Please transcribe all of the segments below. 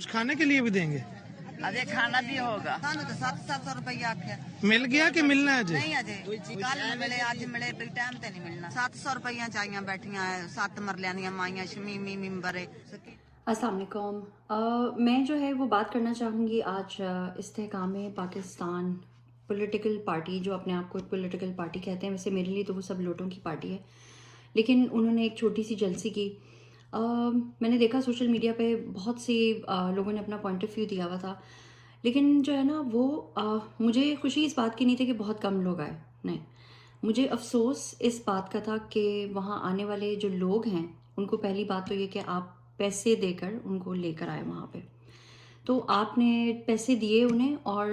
कुछ खाने के लिए भी देंगे? अरे खाना भी होगा। ਸਾਨੂੰ ਤਾਂ 700 ਰੁਪਇਆ ਆਖਿਆ। मिल गया कि मिलना है अजय? ਨਹੀਂ ਅਜੇ ਕੱਲ ਮਿਲੇ ਅੱਜ ਮਿਲੇ ਕੋਈ ਟਾਈਮ ਤੇ ਨਹੀਂ ਮਿਲਣਾ। 700 ਰੁਪਇਆ ਚਾਹੀਆਂ ਬੈਠੀਆਂ 7 ਮਰਲਿਆਂ ਦੀਆਂ ਮਾਈਆਂ ਸ਼ਮੀਮੀ ਮਿੰਬਰੇ। अस्सलाम वालेकुम। मैं जो है वो बात करना चाहूँगी आज इस्तेहकाम पाकिस्तान पॉलिटिकल पार्टी, जो अपने आप को एक पॉलिटिकल पार्टी कहते हैं, वैसे मेरे लिए तो वो सब लोटों की पार्टी है, लेकिन उन्होंने एक छोटी सी जलसी की। मैंने देखा सोशल मीडिया पे बहुत सी लोगों ने अपना पॉइंट ऑफ व्यू दिया हुआ था, लेकिन जो है ना वो मुझे खुशी इस बात की नहीं थी कि बहुत कम लोग आए, नहीं, मुझे अफसोस इस बात का था कि वहाँ आने वाले जो लोग हैं उनको पहली बात तो ये कि आप पैसे देकर उनको लेकर आए वहाँ पे, तो आपने पैसे दिए उन्हें और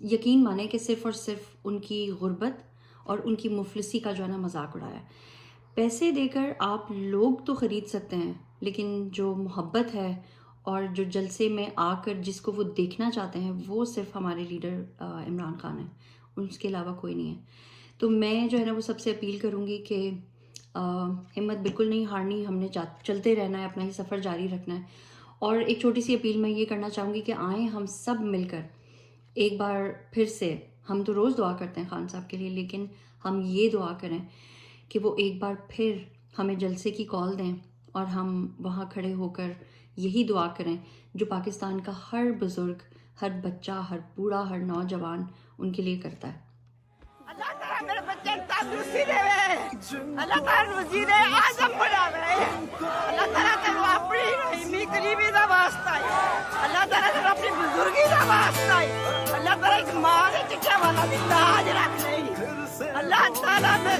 यकीन माने कि सिर्फ़ और सिर्फ उनकी गुर्बत और उनकी मुफलिसी का जो है ना मजाक उड़ाया। पैसे देकर आप लोग तो ख़रीद सकते हैं, लेकिन जो मोहब्बत है और जो जलसे में आकर जिसको वो देखना चाहते हैं वो सिर्फ हमारे लीडर इमरान खान है, उसके अलावा कोई नहीं है। तो मैं जो है ना वो सबसे अपील करूँगी कि हिम्मत बिल्कुल नहीं हारनी, हमने चलते रहना है, अपना ही सफ़र जारी रखना है। और एक छोटी सी अपील मैं ये करना चाहूँगी कि आएँ हम सब मिलकर एक बार फिर से, हम तो रोज़ दुआ करते हैं खान साहब के लिए, लेकिन हम ये दुआ करें कि वो एक बार फिर हमें जलसे की कॉल दें और हम वहाँ खड़े होकर यही दुआ करें जो पाकिस्तान का हर बुज़ुर्ग, हर बच्चा, हर बूढ़ा, हर नौजवान उनके लिए करता है। अल्लाह ताला मेरे बच्चे तंदुरुस्ती देवे, अल्लाह ताला रोजी दे, आजम बनावे, अल्लाह ताला तेरे अपनी रहीमी करीबी दा वास्ता है, अल्लाह ताला तेरे अपनी बुजुर्गी दा वास्ता है, अल्लाह ताला एक मां दे चिट्ठा वाला दी लाज रख ले, अल्लाह ताला दे